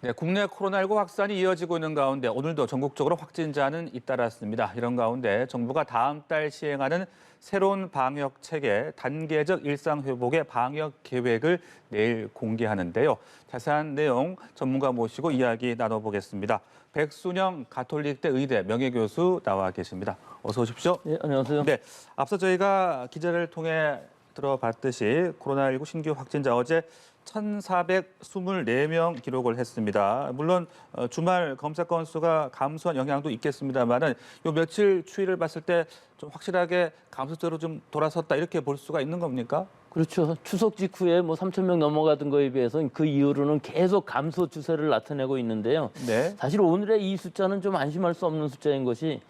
네, 국내 코로나19 확산이 이어지고 있는 가운데 오늘도 전국적으로 확진자는 잇따랐습니다. 이런 가운데 정부가 다음 달 시행하는 새로운 방역 체계, 단계적 일상 회복의 방역 계획을 내일 공개하는데요. 자세한 내용 전문가 모시고 이야기 나눠보겠습니다. 백순영 가톨릭대 의대 명예교수 나와 계십니다. 어서 오십시오. 네, 안녕하세요. 네, 앞서 저희가 기자를 통해 들어봤듯이 코로나19 신규 확진자 어제 1,424명 기록을 했습니다. 물론 주말 검사 건수가 감소한 영향도 있겠습니다만은 요 며칠 추이를 봤을 때 좀 확실하게 감소세로 좀 돌아섰다 이렇게 볼 수가 있는 겁니까? 그렇죠. 추석 직후에 뭐 3,000명 넘어가던 거에 비해서 그 이후로는 계속 감소 추세를 나타내고 있는데요. 네. 사실 오늘의 이 숫자는 좀 안심할 수 없는 숫자인 것이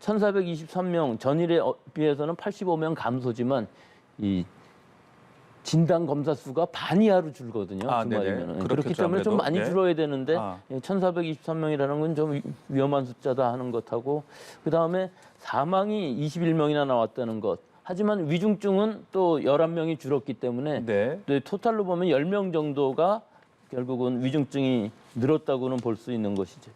1,423명 전일에 비해서는 85명 감소지만 이 진단 검사 수가 반 이하로 줄거든요. 주말이면은. 그렇기 때문에 좀 많이 줄어야 되는데 1,423명이라는 건 좀 위험한 숫자다 하는 것하고 그다음에 사망이 21명이나 나왔다는 것. 하지만 위중증은 또 11명이 줄었기 때문에 네. 토탈로 보면 10명 정도가 결국은 위중증이 늘었다고는 볼 수 있는 것이죠.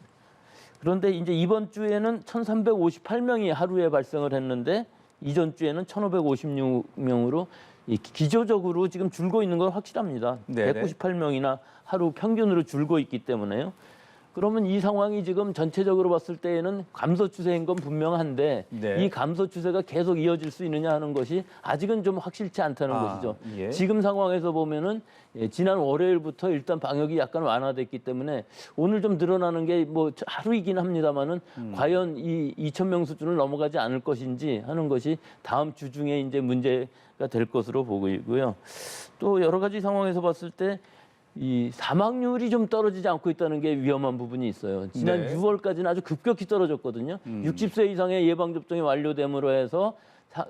그런데 이제 이번 주에는 1,358명이 하루에 발생을 했는데 이전 주에는 1,556명으로 기조적으로 지금 줄고 있는 건 확실합니다. 네네. 198명이나 하루 평균으로 줄고 있기 때문에요. 그러면 이 상황이 지금 전체적으로 봤을 때에는 감소 추세인 건 분명한데 네. 이 감소 추세가 계속 이어질 수 있느냐 하는 것이 아직은 좀 확실치 않다는 것이죠. 예. 지금 상황에서 보면은 지난 월요일부터 일단 방역이 약간 완화됐기 때문에 오늘 좀 늘어나는 게 뭐 하루이긴 합니다만은 과연 이 2,000명 수준을 넘어가지 않을 것인지 하는 것이 다음 주 중에 이제 문제가 될 것으로 보고 있고요. 또 여러 가지 상황에서 봤을 때 이 사망률이 좀 떨어지지 않고 있다는 게 위험한 부분이 있어요. 지난 네. 6월까지는 아주 급격히 떨어졌거든요. 60세 이상의 예방접종이 완료됨으로 해서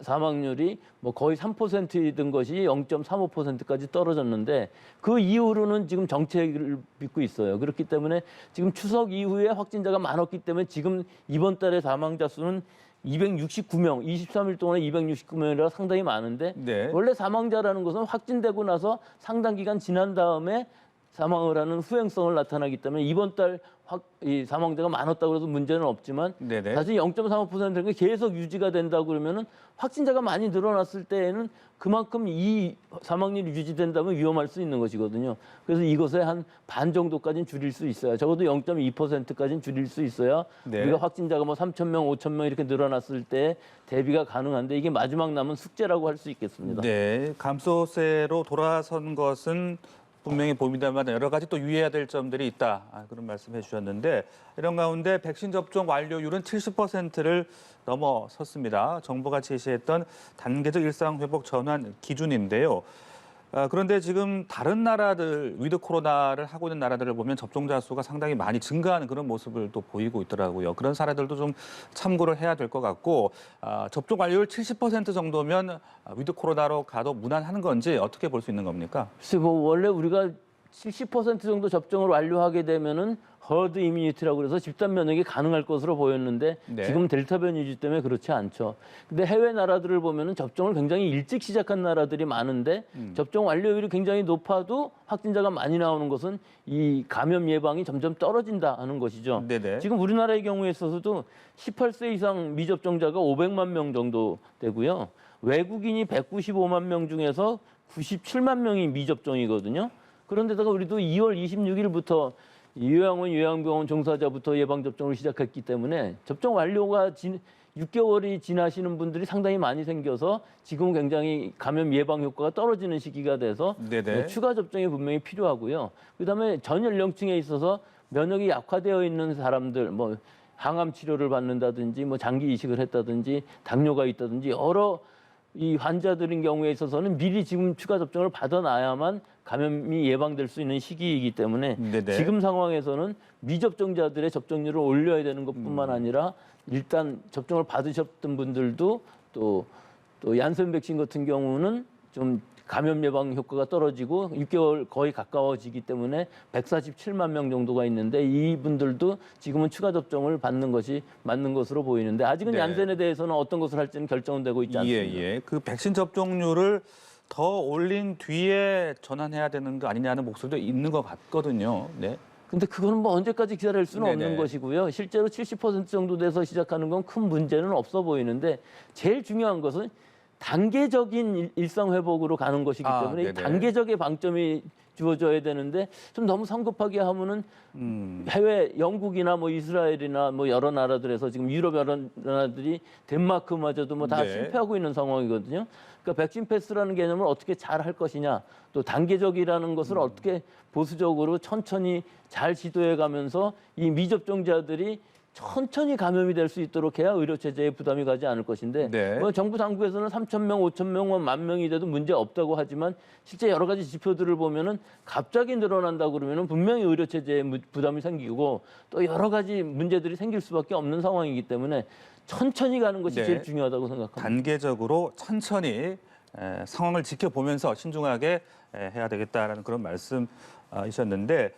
사망률이 뭐 거의 3%든 것이 0.35%까지 떨어졌는데 그 이후로는 지금 정책을 빚고 있어요. 그렇기 때문에 지금 추석 이후에 확진자가 많았기 때문에 지금 이번 달에 사망자 수는 269명, 23일 동안에 269명이라 상당히 많은데 네. 원래 사망자라는 것은 확진되고 나서 상당 기간 지난 다음에 사망을 하는 후행성을 나타나기 때문에 이번 달 이 사망자가 많았다고 해서 문제는 없지만 네네. 사실 0.35%는 게 계속 유지가 된다고 그러면은 확진자가 많이 늘어났을 때에는 그만큼 이 사망률이 유지된다면 위험할 수 있는 것이거든요. 그래서 이것에 한 반 정도까지는 줄일 수 있어야 적어도 0.2%까지는 줄일 수 있어야 네. 우리가 확진자가 뭐 3,000명, 5,000명 이렇게 늘어났을 때 대비가 가능한데 이게 마지막 남은 숙제라고 할 수 있겠습니다. 네, 감소세로 돌아선 것은 분명히 보입니다만 여러 가지 또 유의해야 될 점들이 있다. 그런 말씀해 주셨는데 이런 가운데 백신 접종 완료율은 70%를 넘어섰습니다. 정부가 제시했던 단계적 일상 회복 전환 기준인데요. 그런데 지금 다른 나라들, 위드 코로나를 하고 있는 나라들을 보면 접종자 수가 상당히 많이 증가하는 그런 모습을 또 보이고 있더라고요. 그런 사례들도 좀 참고를 해야 될 것 같고 접종 완료율 70% 정도면 위드 코로나로 가도 무난한 건지 어떻게 볼 수 있는 겁니까? 글쎄 뭐 원래 우리가 70% 정도 접종을 완료하게 되면은 허드 이뮤니티라고 해서 집단 면역이 가능할 것으로 보였는데 네. 지금 델타 변이주 때문에 그렇지 않죠. 근데 해외 나라들을 보면은 접종을 굉장히 일찍 시작한 나라들이 많은데 접종 완료율이 굉장히 높아도 확진자가 많이 나오는 것은 이 감염 예방이 점점 떨어진다 하는 것이죠. 네네. 지금 우리나라의 경우에 있어서도 18세 이상 미접종자가 500만 명 정도 되고요. 외국인이 195만 명 중에서 97만 명이 미접종이거든요. 그런데다가 우리도 2월 26일부터 요양원, 요양병원 종사자부터 예방접종을 시작했기 때문에 접종 완료가 6개월이 지나시는 분들이 상당히 많이 생겨서 지금은 굉장히 감염 예방 효과가 떨어지는 시기가 돼서 네네. 추가 접종이 분명히 필요하고요. 그다음에 전 연령층에 있어서 면역이 약화되어 있는 사람들, 뭐 항암 치료를 받는다든지, 뭐 장기 이식을 했다든지, 당뇨가 있다든지 여러 이 환자들인 경우에 있어서는 미리 지금 추가 접종을 받아놔야만 감염이 예방될 수 있는 시기이기 때문에 네네. 지금 상황에서는 미접종자들의 접종률을 올려야 되는 것뿐만 아니라 일단 접종을 받으셨던 분들도 또 얀센 백신 같은 경우는 좀 감염 예방 효과가 떨어지고 6개월 거의 가까워지기 때문에 147만 명 정도가 있는데 이분들도 지금은 추가 접종을 받는 것이 맞는 것으로 보이는데 아직은 네. 얀센에 대해서는 어떤 것을 할지는 결정은 되고 있지 않습니다. 예. 그 백신 접종률을 더 올린 뒤에 전환해야 되는 거 아니냐는 목소리도 있는 것 같거든요. 네. 근데 그거는 뭐 언제까지 기다릴 수는 네네. 없는 것이고요. 실제로 70% 정도 돼서 시작하는 건 큰 문제는 없어 보이는데 제일 중요한 것은 단계적인 일상 회복으로 가는 것이기 아, 때문에 이 네네. 단계적의 방점이 주어져야 되는데 좀 너무 성급하게 하면은 해외 영국이나 뭐 이스라엘이나 뭐 여러 나라들에서 지금 유럽 여러 나라들이 덴마크마저도 뭐 다 네. 실패하고 있는 상황이거든요. 그러니까 백신 패스라는 개념을 어떻게 잘 할 것이냐, 또 단계적이라는 것을 어떻게 보수적으로 천천히 잘 시도해 가면서 이 미접종자들이 천천히 감염이 될 수 있도록 해야 의료 체제에 부담이 가지 않을 것인데 네. 뭐 정부 당국에서는 3,000명, 5,000명, 10,000명이 돼도 문제 없다고 하지만 실제 여러 가지 지표들을 보면은 갑자기 늘어난다 그러면은 분명히 의료 체제에 부담이 생기고 또 여러 가지 문제들이 생길 수밖에 없는 상황이기 때문에 천천히 가는 것이 네. 제일 중요하다고 생각합니다. 단계적으로 천천히 상황을 지켜보면서 신중하게 해야 되겠다라는 그런 말씀이셨는데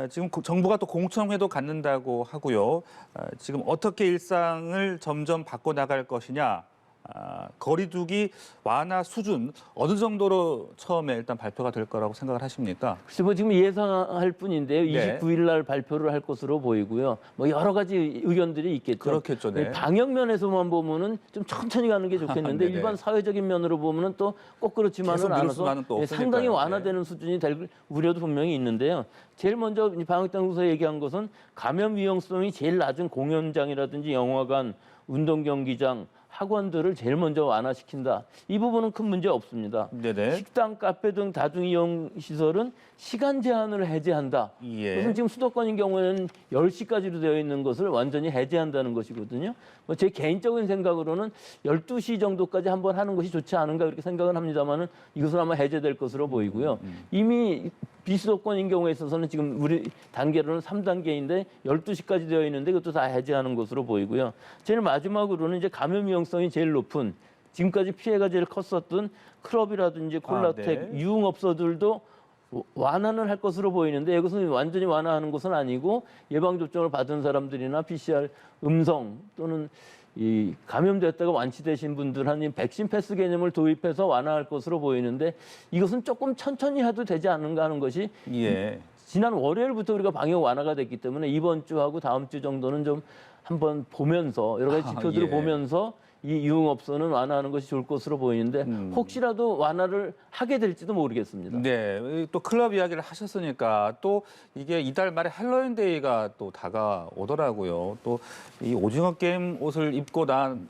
지금 정부가 또 공청회도 갖는다고 하고요. 지금 어떻게 일상을 점점 바꿔나갈 것이냐. 거리두기 완화 수준 어느 정도로 처음에 일단 발표가 될 거라고 생각을 하십니까? 글쎄 뭐 지금 예상할 뿐인데요. 네. 29일 날 발표를 할 것으로 보이고요. 뭐 여러 가지 의견들이 있겠죠. 그렇겠죠, 네. 방역 면에서만 보면은 좀 천천히 가는 게 좋겠는데 네네. 일반 사회적인 면으로 보면은 또 꼭 그렇지만은 계속 미룰 않아서 수만은 또 없으니까요. 상당히 네. 완화되는 수준이 될 우려도 분명히 있는데요. 제일 먼저 방역당국에서 얘기한 것은 감염 위험성이 제일 낮은 공연장이라든지 영화관, 운동 경기장, 학원들을 제일 먼저 완화시킨다. 이 부분은 큰 문제 없습니다. 네네. 식당, 카페 등 다중이용 시설은 시간 제한을 해제한다. 예. 그것은 지금 수도권인 경우에는 10시까지로 되어 있는 것을 완전히 해제한다는 것이거든요. 뭐 제 개인적인 생각으로는 12시 정도까지 한번 하는 것이 좋지 않은가 그렇게 생각은 합니다만은 이것은 아마 해제될 것으로 보이고요. 이미 비수도권인 경우에 있어서는 지금 우리 단계로는 3단계인데 12시까지 되어 있는데 그것도 다 해제하는 것으로 보이고요. 제일 마지막으로는 이제 감염 위험성이 제일 높은 지금까지 피해가 제일 컸었던 클럽이라든지 콜라텍, 네. 유흥업소들도 완화는 할 것으로 보이는데 이것은 완전히 완화하는 것은 아니고 예방접종을 받은 사람들이나 PCR 음성 또는 이 감염됐다가 완치되신 분들한 백신 패스 개념을 도입해서 완화할 것으로 보이는데 이것은 조금 천천히 해도 되지 않는가 하는 것이 예. 지난 월요일부터 우리가 방역 완화가 됐기 때문에 이번 주하고 다음 주 정도는 좀 한번 보면서 여러 가지 지표들을 예. 보면서 이 유흥업소는 완화하는 것이 좋을 것으로 보이는데 혹시라도 완화를 하게 될지도 모르겠습니다. 네, 또 클럽 이야기를 하셨으니까 또 이게 이달 말에 헬로윈데이가 또 다가오더라고요. 또 이 오징어 게임 옷을 입고 난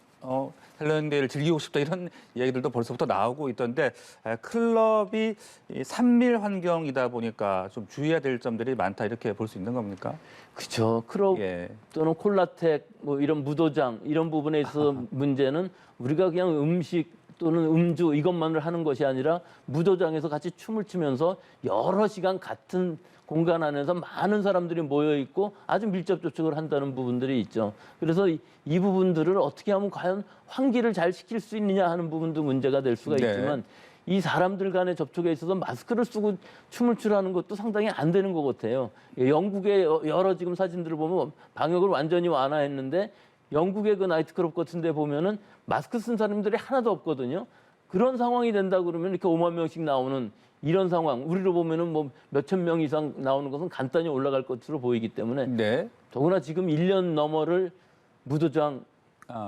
헬로윈데이를 즐기고 싶다 이런 이야기들도 벌써부터 나오고 있던데 클럽이 이 산밀 환경이다 보니까 좀 주의해야 될 점들이 많다 이렇게 볼 수 있는 겁니까? 그렇죠. 클럽 예. 또는 콜라텍 뭐 이런 무도장 이런 부분에 있어서 문제는 우리가 그냥 음식 또는 음주 이것만을 하는 것이 아니라 무도장에서 같이 춤을 추면서 여러 시간 같은 공간 안에서 많은 사람들이 모여 있고 아주 밀접 접촉을 한다는 부분들이 있죠. 그래서 이 부분들을 어떻게 하면 과연 환기를 잘 시킬 수 있느냐 하는 부분도 문제가 될 수가 네. 있지만 이 사람들 간의 접촉에 있어서 마스크를 쓰고 춤을 추라는 것도 상당히 안 되는 것 같아요. 영국의 여러 지금 사진들을 보면 방역을 완전히 완화했는데 영국의 그 나이트클럽 같은 데 보면은 마스크 쓴 사람들이 하나도 없거든요. 그런 상황이 된다 그러면 이렇게 5만 명씩 나오는 이런 상황, 우리로 보면은 뭐 몇천 명 이상 나오는 것은 간단히 올라갈 것으로 보이기 때문에 네. 더구나 지금 1년 너머를 무도장,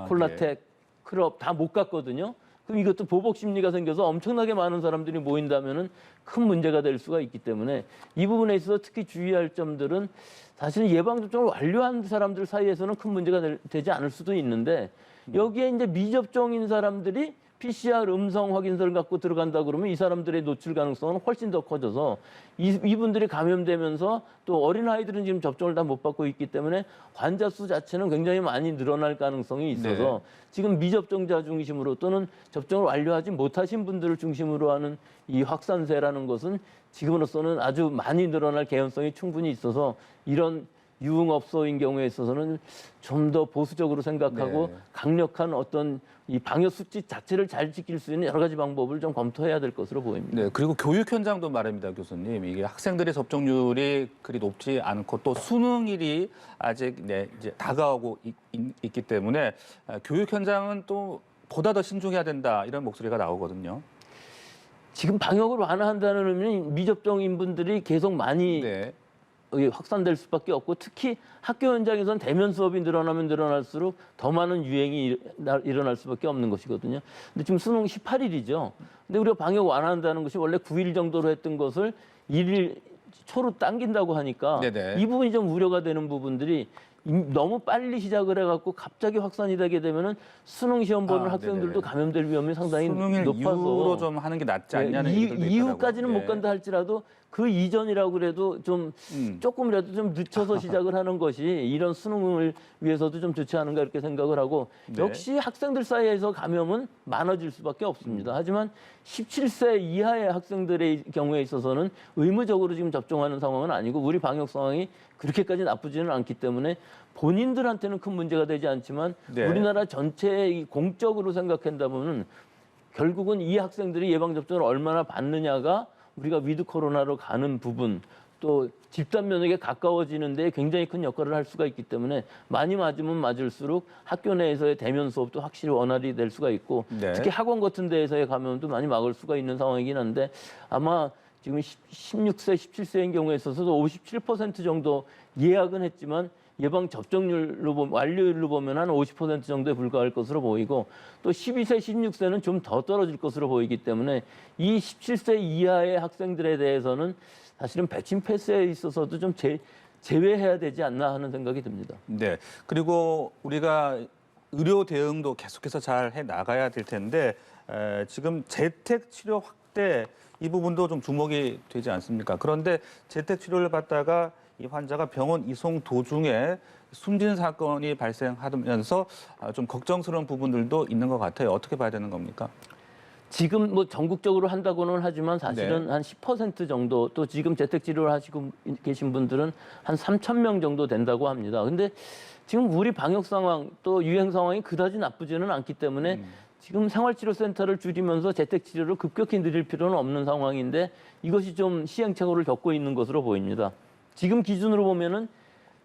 콜라텍, 클럽 다 못 갔거든요. 그럼 이것도 보복 심리가 생겨서 엄청나게 많은 사람들이 모인다면은 큰 문제가 될 수가 있기 때문에 이 부분에 있어서 특히 주의할 점들은 사실은 예방접종을 완료한 사람들 사이에서는 큰 문제가 되지 않을 수도 있는데 여기에 이제 미접종인 사람들이 PCR 음성 확인서를 갖고 들어간다 그러면 이 사람들의 노출 가능성은 훨씬 더 커져서 이분들이 감염되면서 또 어린아이들은 지금 접종을 다 못 받고 있기 때문에 환자 수 자체는 굉장히 많이 늘어날 가능성이 있어서 네. 지금 미접종자 중심으로 또는 접종을 완료하지 못하신 분들을 중심으로 하는 이 확산세라는 것은 지금으로서는 아주 많이 늘어날 개연성이 충분히 있어서 이런 유흥업소인 경우에 있어서는 좀 더 보수적으로 생각하고 네. 강력한 어떤 이 방역 수칙 자체를 잘 지킬 수 있는 여러 가지 방법을 좀 검토해야 될 것으로 보입니다. 네, 그리고 교육 현장도 말입니다, 교수님. 이게 학생들의 접종률이 그리 높지 않고 또 수능일이 아직 이제 다가오고 있기 때문에 교육 현장은 또 보다 더 신중해야 된다 이런 목소리가 나오거든요. 지금 방역을 완화한다는 의미는 미접종인 분들이 계속 많이 네. 확산될 수밖에 없고 특히 학교 현장에서는 대면 수업이 늘어나면 늘어날수록 더 많은 유행이 일어날 수밖에 없는 것이거든요. 근데 지금 수능 18일이죠. 근데 우리가 방역 완화한다는 것이 원래 9일 정도로 했던 것을 1일 초로 당긴다고 하니까 네네. 이 부분이 좀 우려가 되는 부분들이 너무 빨리 시작을 해갖고 갑자기 확산이 되게 되면은 수능 시험 보는 학생들도 네네. 감염될 위험이 상당히 수능일 높아서 이후로 좀 하는 게 낫지 않냐는 얘기들도 이후까지는 있더라고요. 못 간다 할지라도 그 이전이라고 그래도 좀 조금이라도 좀 늦춰서 시작을 하는 것이 이런 수능을 위해서도 좀 좋지 않은가 이렇게 생각을 하고 네. 역시 학생들 사이에서 감염은 많아질 수밖에 없습니다. 하지만 17세 이하의 학생들의 경우에 있어서는 의무적으로 지금 접종하는 상황은 아니고 우리 방역 상황이 그렇게까지 나쁘지는 않기 때문에 본인들한테는 큰 문제가 되지 않지만 네. 우리나라 전체 공적으로 생각한다면은 결국은 이 학생들이 예방접종을 얼마나 받느냐가 우리가 위드 코로나로 가는 부분 또 집단 면역에 가까워지는데 굉장히 큰 역할을 할 수가 있기 때문에 많이 맞으면 맞을수록 학교 내에서의 대면 수업도 확실히 원활히 될 수가 있고 네. 특히 학원 같은 데에서의 감염도 많이 막을 수가 있는 상황이긴 한데 아마 지금 16세, 17세인 경우에 있어서도 57% 정도 예약은 했지만 예방 접종률로 완료율로 보면 한 50% 정도에 불과할 것으로 보이고 또 12세, 16세는 좀 더 떨어질 것으로 보이기 때문에 이 17세 이하의 학생들에 대해서는 사실은 백신 패스에 있어서도 좀 제외해야 되지 않나 하는 생각이 듭니다. 네. 그리고 우리가 의료 대응도 계속해서 잘 해 나가야 될 텐데 지금 재택 치료 확대 이 부분도 좀 주목이 되지 않습니까? 그런데 재택 치료를 받다가 이 환자가 병원 이송 도중에 숨진 사건이 발생하면서 좀 걱정스러운 부분들도 있는 것 같아요. 어떻게 봐야 되는 겁니까? 지금 뭐 전국적으로 한다고는 하지만 사실은 네. 한 10% 정도 또 지금 재택 치료를 하시고 계신 분들은 한 3천 명 정도 된다고 합니다. 근데 지금 우리 방역 상황 또 유행 상황이 그다지 나쁘지는 않기 때문에 지금 생활치료센터를 줄이면서 재택 치료를 급격히 늘릴 필요는 없는 상황인데 이것이 좀 시행착오를 겪고 있는 것으로 보입니다. 지금 기준으로 보면은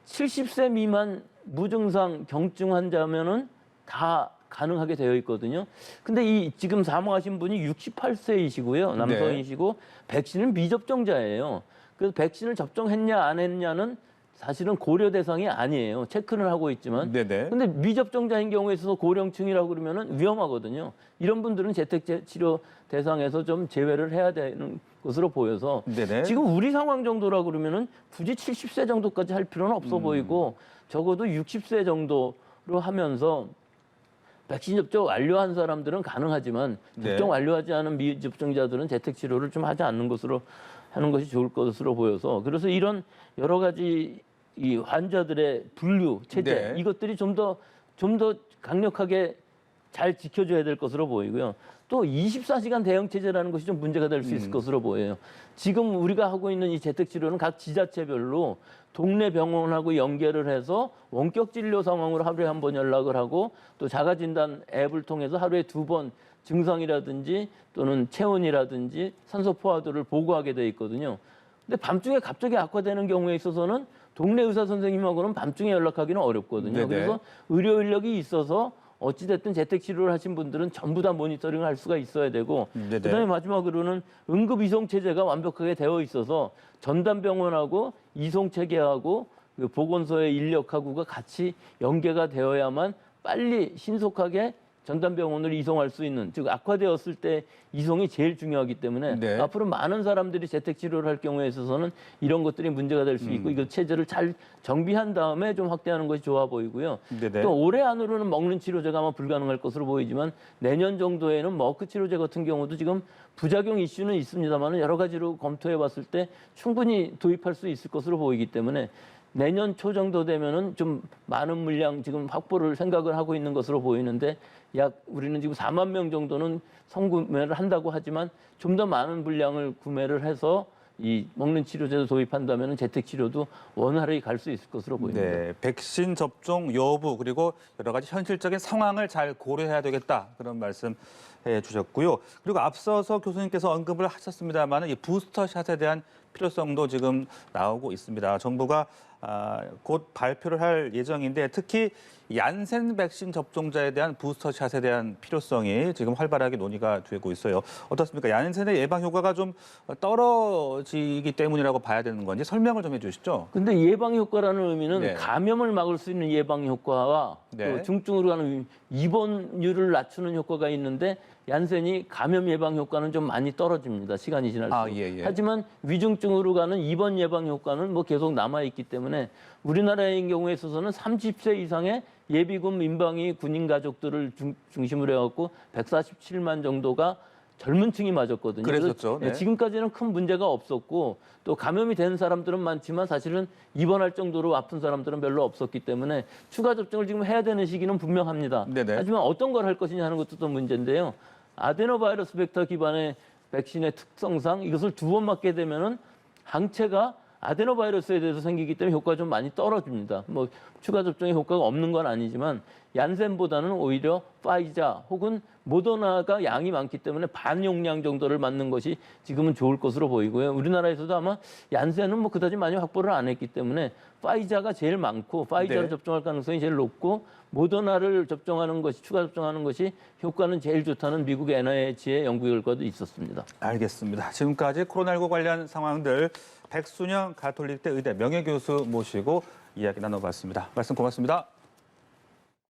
70세 미만 무증상 경증 환자면은 다 가능하게 되어 있거든요. 근데 이 지금 사망하신 분이 68세이시고요. 남성이시고 백신은 미접종자예요. 그래서 백신을 접종했냐 안 했냐는 사실은 고려 대상이 아니에요. 체크는 하고 있지만. 네네. 근데 미접종자인 경우에 있어서 고령층이라고 그러면은 위험하거든요. 이런 분들은 재택 치료 대상에서 좀 제외를 해야 되는 것으로 보여서 네네. 지금 우리 상황 정도라 그러면은 굳이 70세 정도까지 할 필요는 없어 보이고 적어도 60세 정도로 하면서 백신 접종 완료한 사람들은 가능하지만 접종 네. 완료하지 않은 미접종자들은 재택 치료를 좀 하지 않는 것으로 하는 것이 좋을 것으로 보여서 그래서 이런 여러 가지 이 환자들의 분류 체제 네. 이것들이 좀 더 강력하게 잘 지켜줘야 될 것으로 보이고요. 또 24시간 대응 체제라는 것이 좀 문제가 될 수 있을 것으로 보여요. 지금 우리가 하고 있는 이 재택 치료는 각 지자체별로 동네 병원하고 연계를 해서 원격 진료 상황으로 하루에 한 번 연락을 하고 또 자가 진단 앱을 통해서 하루에 2번 증상이라든지 또는 체온이라든지 산소 포화도를 보고하게 돼 있거든요. 근데 밤중에 갑자기 악화되는 경우에 있어서는 동네 의사 선생님하고는 밤중에 연락하기는 어렵거든요. 네네. 그래서 의료 인력이 있어서 어찌됐든 재택 치료를 하신 분들은 전부 다 모니터링을 할 수가 있어야 되고 네네. 그다음에 마지막으로는 응급 이송 체제가 완벽하게 되어 있어서 전담병원하고 이송 체계하고 그 보건소의 인력하고가 같이 연계가 되어야만 빨리 신속하게 전담병원으로 이송할 수 있는 즉 악화되었을 때 이송이 제일 중요하기 때문에 네. 앞으로 많은 사람들이 재택 치료를 할 경우에 있어서는 이런 것들이 문제가 될 수 있고 이거 체제를 잘 정비한 다음에 좀 확대하는 것이 좋아 보이고요. 네네. 또 올해 안으로는 먹는 치료제가 아마 불가능할 것으로 보이지만 내년 정도에는 머크 치료제 같은 경우도 지금 부작용 이슈는 있습니다만 여러 가지로 검토해 봤을 때 충분히 도입할 수 있을 것으로 보이기 때문에 내년 초 정도 되면은 좀 많은 물량 지금 확보를 생각을 하고 있는 것으로 보이는데 약 우리는 지금 4만 명 정도는 선구매를 한다고 하지만 좀 더 많은 물량을 구매를 해서 이 먹는 치료제도 도입한다면 재택 치료도 원활히 갈 수 있을 것으로 보입니다. 네, 백신 접종 여부 그리고 여러 가지 현실적인 상황을 잘 고려해야 되겠다 그런 말씀 해주셨고요. 그리고 앞서서 교수님께서 언급을 하셨습니다만 이 부스터 샷에 대한 필요성도 지금 나오고 있습니다. 정부가 곧 발표를 할 예정인데 특히 얀센 백신 접종자에 대한 부스터샷에 대한 필요성이 지금 활발하게 논의가 되고 있어요. 어떻습니까? 얀센의 예방 효과가 좀 떨어지기 때문이라고 봐야 되는 건지 설명을 좀 해주시죠. 근데 예방 효과라는 의미는 네. 감염을 막을 수 있는 예방 효과와 네. 또 중증으로 가는 입원율을 낮추는 효과가 있는데 얀센이 감염 예방 효과는 좀 많이 떨어집니다. 시간이 지날수록. 예. 하지만 위중증으로 가는 입원 예방 효과는 뭐 계속 남아 있기 때문에 우리나라의 경우에 있어서는 30세 이상의 예비군 민방위 군인 가족들을 중심으로 해갖고 147만 정도가 젊은 층이 맞았거든요. 그랬었죠. 그래서 네. 지금까지는 큰 문제가 없었고 또 감염이 된 사람들은 많지만 사실은 입원할 정도로 아픈 사람들은 별로 없었기 때문에 추가 접종을 지금 해야 되는 시기는 분명합니다. 네네. 하지만 어떤 걸 할 것이냐 하는 것도 또 문제인데요. 아데노바이러스 벡터 기반의 백신의 특성상 이것을 2번 맞게 되면은 항체가 아데노바이러스에 대해서 생기기 때문에 효과가 좀 많이 떨어집니다. 뭐 추가 접종에 효과가 없는 건 아니지만 얀센보다는 오히려 파이자 혹은 모더나가 양이 많기 때문에 반 용량 정도를 맞는 것이 지금은 좋을 것으로 보이고요. 우리나라에서도 아마 얀센은 뭐 그다지 많이 확보를 안 했기 때문에 파이자가 제일 많고 파이자를 네. 접종할 가능성이 제일 높고 모더나를 접종하는 것이 추가 접종하는 것이 효과는 제일 좋다는 미국 NIH의 연구 결과도 있었습니다. 알겠습니다. 지금까지 코로나19 관련 상황들 백순영 가톨릭대 의대 명예교수 모시고 이야기 나눠봤습니다. 말씀 고맙습니다.